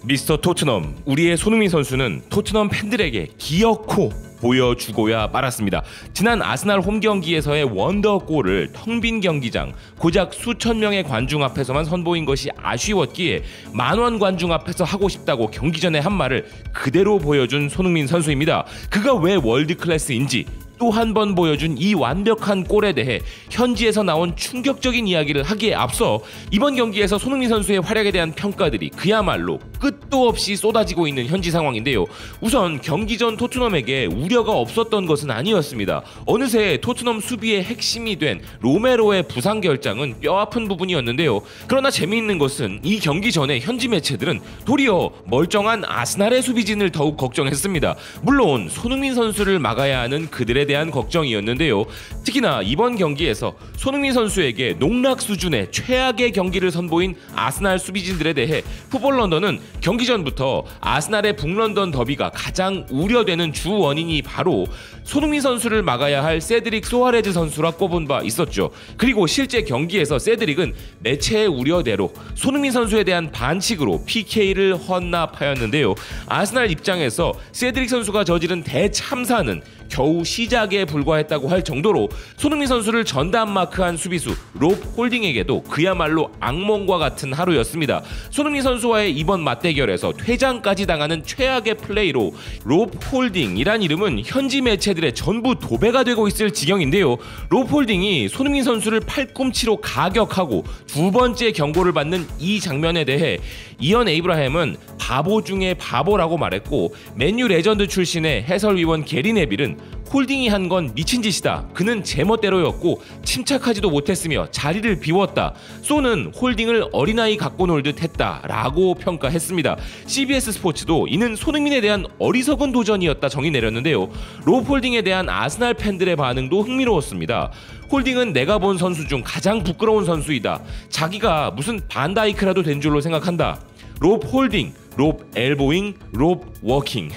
미스터 토트넘, 우리의 손흥민 선수는 토트넘 팬들에게 기어코 보여주고야 말았습니다. 지난 아스날 홈 경기에서의 원더골을 텅 빈 경기장, 고작 수천 명의 관중 앞에서만 선보인 것이 아쉬웠기에 만원 관중 앞에서 하고 싶다고 경기 전에 한 말을 그대로 보여준 손흥민 선수입니다. 그가 왜 월드 클래스인지, 또 한 번 보여준 이 완벽한 골에 대해 현지에서 나온 충격적인 이야기를 하기에 앞서 이번 경기에서 손흥민 선수의 활약에 대한 평가들이 그야말로 끝도 없이 쏟아지고 있는 현지 상황인데요. 우선 경기 전 토트넘에게 우려가 없었던 것은 아니었습니다. 어느새 토트넘 수비의 핵심이 된 로메로의 부상 결장은 뼈아픈 부분이었는데요. 그러나 재미있는 것은 이 경기 전에 현지 매체들은 도리어 멀쩡한 아스날의 수비진을 더욱 걱정했습니다. 물론 손흥민 선수를 막아야 하는 그들의 대한 걱정이었는데요. 특히나 이번 경기에서 손흥민 선수에게 농락 수준의 최악의 경기를 선보인 아스날 수비진들에 대해 풋볼 런던은 경기 전부터 아스날의 북런던 더비가 가장 우려되는 주 원인이 바로 손흥민 선수를 막아야 할 세드릭 소아레즈 선수라 꼽은 바 있었죠. 그리고 실제 경기에서 세드릭은 매체의 우려대로 손흥민 선수에 대한 반칙으로 PK를 헌납하였는데요. 아스날 입장에서 세드릭 선수가 저지른 대참사는 겨우 시작에 불과했다고 할 정도로 손흥민 선수를 전담 마크한 수비수 롭 홀딩에게도 그야말로 악몽과 같은 하루였습니다. 손흥민 선수와의 이번 맞대결에서 퇴장까지 당하는 최악의 플레이로 롭 홀딩이란 이름은 현지 매체들의 전부 도배가 되고 있을 지경인데요. 롭 홀딩이 손흥민 선수를 팔꿈치로 가격하고 두 번째 경고를 받는 이 장면에 대해 이언 에이브라햄은 바보 중에 바보라고 말했고, 맨유 레전드 출신의 해설위원 게리 네빌은 홀딩이 한 건 미친 짓이다. 그는 제멋대로였고 침착하지도 못했으며 자리를 비웠다. 소는 홀딩을 어린아이 갖고 놀듯 했다 라고 평가했습니다. CBS 스포츠도 이는 손흥민에 대한 어리석은 도전이었다 정의 내렸는데요. 롭 홀딩에 대한 아스날 팬들의 반응도 흥미로웠습니다. 홀딩은 내가 본 선수 중 가장 부끄러운 선수이다. 자기가 무슨 반다이크라도 된 줄로 생각한다. 롭 홀딩, 롭 엘보잉, 롭 워킹.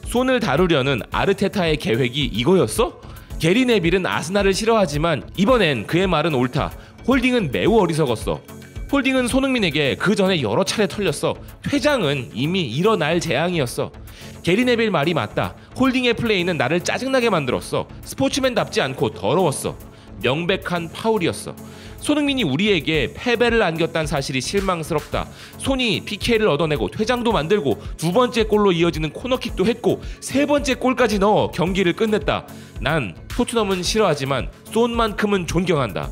손을 다루려는 아르테타의 계획이 이거였어? 게리 네빌은 아스날을 싫어하지만 이번엔 그의 말은 옳다. 홀딩은 매우 어리석었어. 홀딩은 손흥민에게 그 전에 여러 차례 털렸어. 퇴장은 이미 일어날 재앙이었어. 게리 네빌 말이 맞다. 홀딩의 플레이는 나를 짜증나게 만들었어. 스포츠맨답지 않고 더러웠어. 명백한 파울이었어. 손흥민이 우리에게 패배를 안겼다는 사실이 실망스럽다. 손이 PK를 얻어내고 퇴장도 만들고 두 번째 골로 이어지는 코너킥도 했고 세 번째 골까지 넣어 경기를 끝냈다. 난 토트넘은 싫어하지만 손만큼은 존경한다.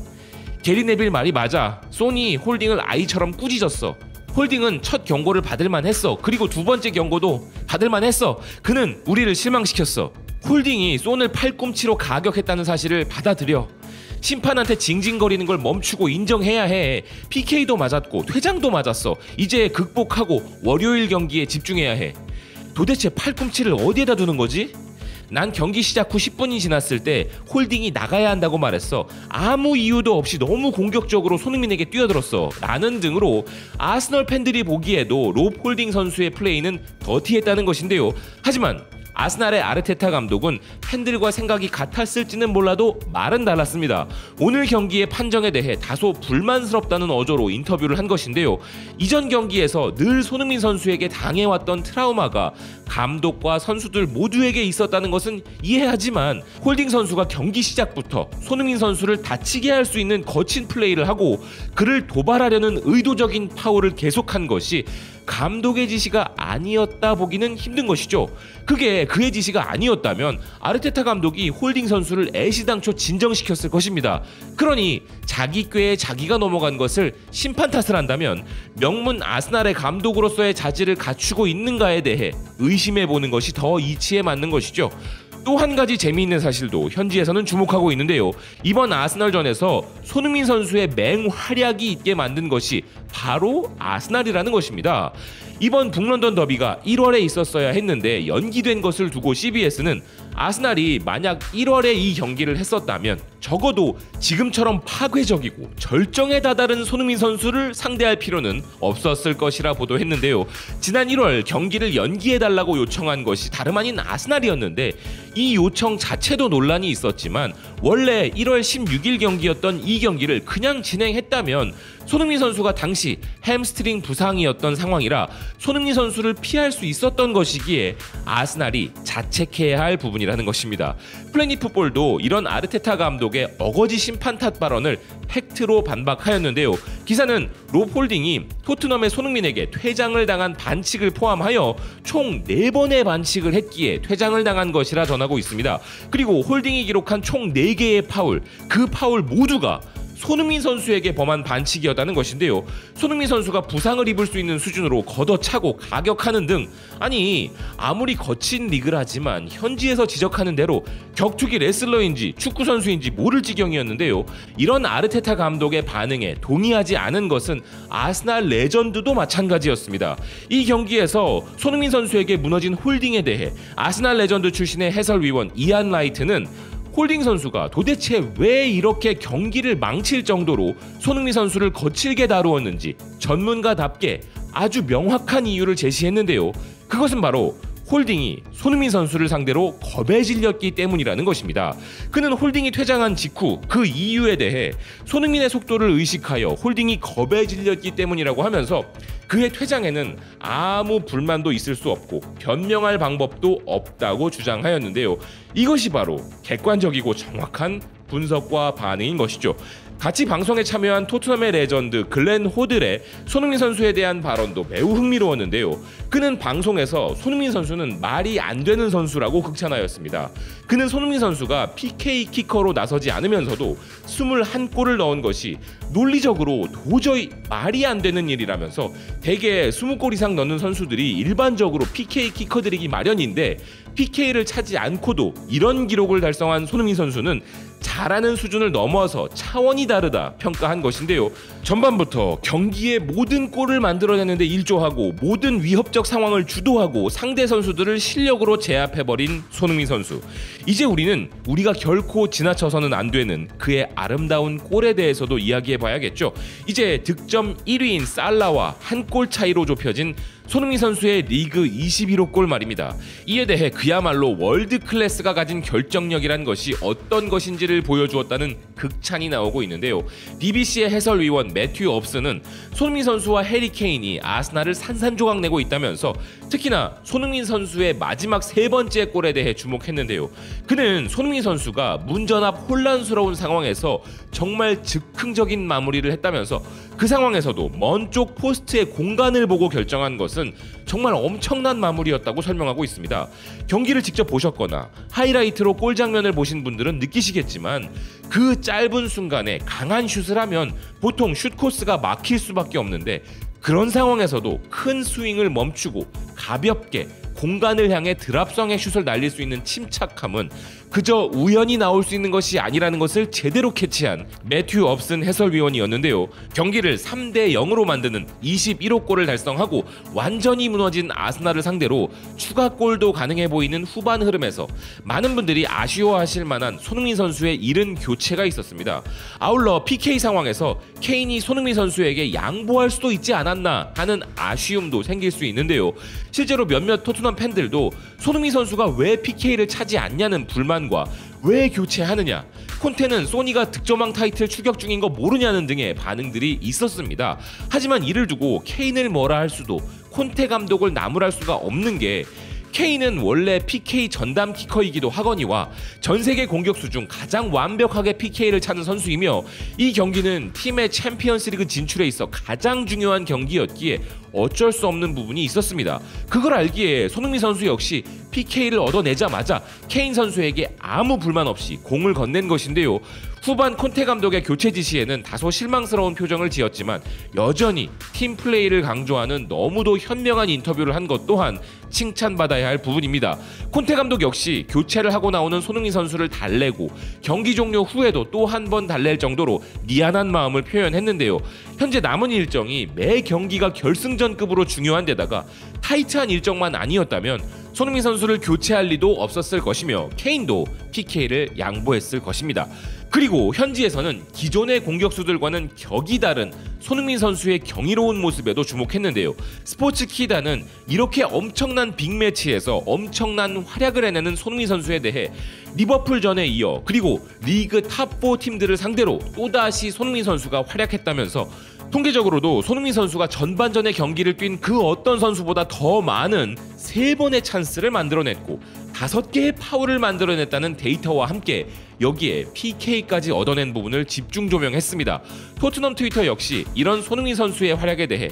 게리 네빌 말이 맞아. 손이 홀딩을 아이처럼 꾸짖었어. 홀딩은 첫 경고를 받을만 했어. 그리고 두 번째 경고도 받을만 했어. 그는 우리를 실망시켰어. 홀딩이 손을 팔꿈치로 가격했다는 사실을 받아들여. 심판한테 징징거리는 걸 멈추고 인정해야 해. PK도 맞았고 퇴장도 맞았어. 이제 극복하고 월요일 경기에 집중해야 해. 도대체 팔꿈치를 어디에다 두는 거지? 난 경기 시작 후 10분이 지났을 때 홀딩이 나가야 한다고 말했어. 아무 이유도 없이 너무 공격적으로 손흥민에게 뛰어들었어 라는 등으로 아스널 팬들이 보기에도 롭 홀딩 선수의 플레이는 더티했다는 것인데요. 하지만 아스날의 아르테타 감독은 팬들과 생각이 같았을지는 몰라도 말은 달랐습니다. 오늘 경기의 판정에 대해 다소 불만스럽다는 어조로 인터뷰를 한 것인데요. 이전 경기에서 늘 손흥민 선수에게 당해왔던 트라우마가 감독과 선수들 모두에게 있었다는 것은 이해하지만 홀딩 선수가 경기 시작부터 손흥민 선수를 다치게 할 수 있는 거친 플레이를 하고 그를 도발하려는 의도적인 파울을 계속한 것이 감독의 지시가 아니었다 보기는 힘든 것이죠. 그게 그의 지시가 아니었다면 아르테타 감독이 홀딩 선수를 애시당초 진정시켰을 것입니다. 그러니 자기 꾀에 자기가 넘어간 것을 심판 탓을 한다면 명문 아스날의 감독으로서의 자질을 갖추고 있는가에 대해 의심해보는 것이 더 이치에 맞는 것이죠. 또 한 가지 재미있는 사실도 현지에서는 주목하고 있는데요. 이번 아스널전에서 손흥민 선수의 맹활약이 있게 만든 것이 바로 아스날이라는 것입니다. 이번 북런던 더비가 1월에 있었어야 했는데 연기된 것을 두고 CBS는 아스날이 만약 1월에 이 경기를 했었다면 적어도 지금처럼 파괴적이고 절정에 다다른 손흥민 선수를 상대할 필요는 없었을 것이라 보도했는데요. 지난 1월 경기를 연기해달라고 요청한 것이 다름 아닌 아스날이었는데 이 요청 자체도 논란이 있었지만 원래 1월 16일 경기였던 이 경기를 그냥 진행했다면 손흥민 선수가 당시 햄스트링 부상이었던 상황이라 손흥민 선수를 피할 수 있었던 것이기에 아스날이 자책해야 할 부분이라는 것입니다. 플래닛 풋볼도 이런 아르테타 감독의 어거지 심판 탓 발언을 팩트로 반박하였는데요. 기사는 롭홀딩이 토트넘의 손흥민에게 퇴장을 당한 반칙을 포함하여 총 4번의 반칙을 했기에 퇴장을 당한 것이라 전하고 있습니다. 그리고 홀딩이 기록한 총 4개의 파울, 그 파울 모두가 손흥민 선수에게 범한 반칙이었다는 것인데요. 손흥민 선수가 부상을 입을 수 있는 수준으로 걷어차고 가격하는 등, 아니 아무리 거친 리그라지만 현지에서 지적하는 대로 격투기 레슬러인지 축구 선수인지 모를 지경이었는데요. 이런 아르테타 감독의 반응에 동의하지 않은 것은 아스날 레전드도 마찬가지였습니다. 이 경기에서 손흥민 선수에게 무너진 홀딩에 대해 아스날 레전드 출신의 해설위원 이안 라이트는 홀딩 선수가 도대체 왜 이렇게 경기를 망칠 정도로 손흥민 선수를 거칠게 다루었는지 전문가답게 아주 명확한 이유를 제시했는데요. 그것은 바로 홀딩이 손흥민 선수를 상대로 겁에 질렸기 때문이라는 것입니다. 그는 홀딩이 퇴장한 직후 그 이유에 대해 손흥민의 속도를 의식하여 홀딩이 겁에 질렸기 때문이라고 하면서 그의 퇴장에는 아무 불만도 있을 수 없고 변명할 방법도 없다고 주장하였는데요. 이것이 바로 객관적이고 정확한 분석과 반응인 것이죠. 같이 방송에 참여한 토트넘의 레전드 글렌 호들의 손흥민 선수에 대한 발언도 매우 흥미로웠는데요. 그는 방송에서 손흥민 선수는 말이 안 되는 선수라고 극찬하였습니다. 그는 손흥민 선수가 PK 키커로 나서지 않으면서도 21골을 넣은 것이 논리적으로 도저히 말이 안 되는 일이라면서 대개 20골 이상 넣는 선수들이 일반적으로 PK 키커들이기 마련인데 PK를 차지 않고도 이런 기록을 달성한 손흥민 선수는 잘하는 수준을 넘어서 차원이 다르다 평가한 것인데요. 전반부터 경기의 모든 골을 만들어내는데 일조하고 모든 위협적 상황을 주도하고 상대 선수들을 실력으로 제압해버린 손흥민 선수. 이제 우리는 우리가 결코 지나쳐서는 안 되는 그의 아름다운 골에 대해서도 이야기해봐야겠죠. 이제 득점 1위인 살라와 한 골 차이로 좁혀진 손흥민 선수의 리그 21호 골 말입니다. 이에 대해 그야말로 월드 클래스가 가진 결정력이란 것이 어떤 것인지를 보여주었다는 극찬이 나오고 있는데요. BBC의 해설위원 매튜 업스는 손흥민 선수와 해리 케인이 아스날을 산산조각 내고 있다면서 특히나 손흥민 선수의 마지막 3번째 골에 대해 주목했는데요. 그는 손흥민 선수가 문전압 혼란스러운 상황에서 정말 즉흥적인 마무리를 했다면서 그 상황에서도 먼 쪽 포스트의 공간을 보고 결정한 것은 정말 엄청난 마무리였다고 설명하고 있습니다. 경기를 직접 보셨거나 하이라이트로 골 장면을 보신 분들은 느끼시겠지만 그 짧은 순간에 강한 슛을 하면 보통 슛 코스가 막힐 수밖에 없는데 그런 상황에서도 큰 스윙을 멈추고 가볍게 공간을 향해 드랍성의 슛을 날릴 수 있는 침착함은 그저 우연히 나올 수 있는 것이 아니라는 것을 제대로 캐치한 매튜 업슨 해설위원이었는데요. 경기를 3대0으로 만드는 21호 골을 달성하고 완전히 무너진 아스날을 상대로 추가골도 가능해 보이는 후반 흐름에서 많은 분들이 아쉬워하실 만한 손흥민 선수의 이른 교체가 있었습니다. 아울러 PK 상황에서 케인이 손흥민 선수에게 양보할 수도 있지 않았나 하는 아쉬움도 생길 수 있는데요. 실제로 몇몇 토트넘 팬들도 손흥민 선수가 왜 PK를 차지 않냐는 불만과 왜 교체하느냐, 콘테는 소니가 득점왕 타이틀 추격 중인 거 모르냐는 등의 반응들이 있었습니다. 하지만 이를 두고 케인을 뭐라 할 수도 콘테 감독을 나무랄 수가 없는 게 케인은 원래 PK 전담 키커이기도 하거니와 전세계 공격수 중 가장 완벽하게 PK를 차는 선수이며 이 경기는 팀의 챔피언스리그 진출에 있어 가장 중요한 경기였기에 어쩔 수 없는 부분이 있었습니다. 그걸 알기에 손흥민 선수 역시 PK를 얻어내자마자 케인 선수에게 아무 불만 없이 공을 건넨 것인데요. 후반 콘테 감독의 교체 지시에는 다소 실망스러운 표정을 지었지만 여전히 팀 플레이를 강조하는 너무도 현명한 인터뷰를 한 것 또한 칭찬받아야 할 부분입니다. 콘테 감독 역시 교체를 하고 나오는 손흥민 선수를 달래고 경기 종료 후에도 또 한 번 달랠 정도로 미안한 마음을 표현했는데요. 현재 남은 일정이 매 경기가 결승전급으로 중요한 데다가 타이트한 일정만 아니었다면 손흥민 선수를 교체할 리도 없었을 것이며 케인도 PK를 양보했을 것입니다. 그리고 현지에서는 기존의 공격수들과는 격이 다른 손흥민 선수의 경이로운 모습에도 주목했는데요. 스포츠키다는 이렇게 엄청난 빅매치에서 엄청난 활약을 해내는 손흥민 선수에 대해 리버풀전에 이어 그리고 리그 탑4 팀들을 상대로 또다시 손흥민 선수가 활약했다면서 통계적으로도 손흥민 선수가 전반전의 경기를 뛴 그 어떤 선수보다 더 많은 3번의 찬스를 만들어냈고 5개의 파울을 만들어냈다는 데이터와 함께 여기에 PK까지 얻어낸 부분을 집중 조명했습니다. 토트넘 트위터 역시 이런 손흥민 선수의 활약에 대해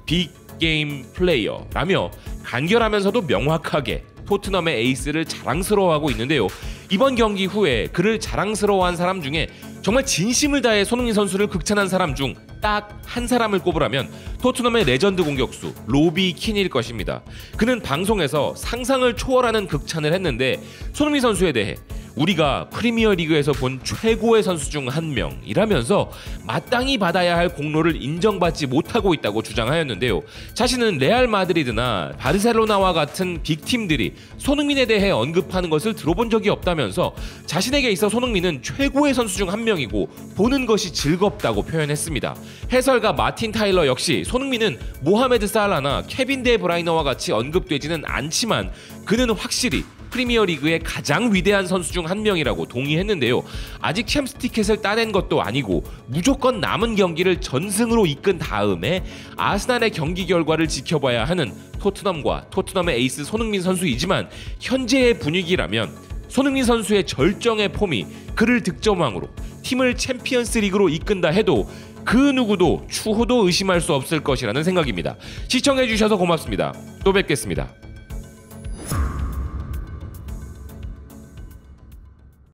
빅게임 플레이어라며 간결하면서도 명확하게 토트넘의 에이스를 자랑스러워하고 있는데요. 이번 경기 후에 그를 자랑스러워한 사람 중에 정말 진심을 다해 손흥민 선수를 극찬한 사람 중 딱 한 사람을 꼽으라면 토트넘의 레전드 공격수 로비 킨일 것입니다. 그는 방송에서 상상을 초월하는 극찬을 했는데 손흥민 선수에 대해 우리가 프리미어리그에서 본 최고의 선수 중 한 명이라면서 마땅히 받아야 할 공로를 인정받지 못하고 있다고 주장하였는데요. 자신은 레알 마드리드나 바르셀로나와 같은 빅팀들이 손흥민에 대해 언급하는 것을 들어본 적이 없다면서 자신에게 있어 손흥민은 최고의 선수 중 한 명이고 보는 것이 즐겁다고 표현했습니다. 해설가 마틴 타일러 역시 손흥민은 모하메드 살라나 케빈 데 브라이너와 같이 언급되지는 않지만 그는 확실히 프리미어리그의 가장 위대한 선수 중 한 명이라고 동의했는데요. 아직 챔스 티켓을 따낸 것도 아니고 무조건 남은 경기를 전승으로 이끈 다음에 아스날의 경기 결과를 지켜봐야 하는 토트넘과 토트넘의 에이스 손흥민 선수이지만 현재의 분위기라면 손흥민 선수의 절정의 폼이 그를 득점왕으로 팀을 챔피언스 리그로 이끈다 해도 그 누구도 추호도 의심할 수 없을 것이라는 생각입니다. 시청해주셔서 고맙습니다. 또 뵙겠습니다.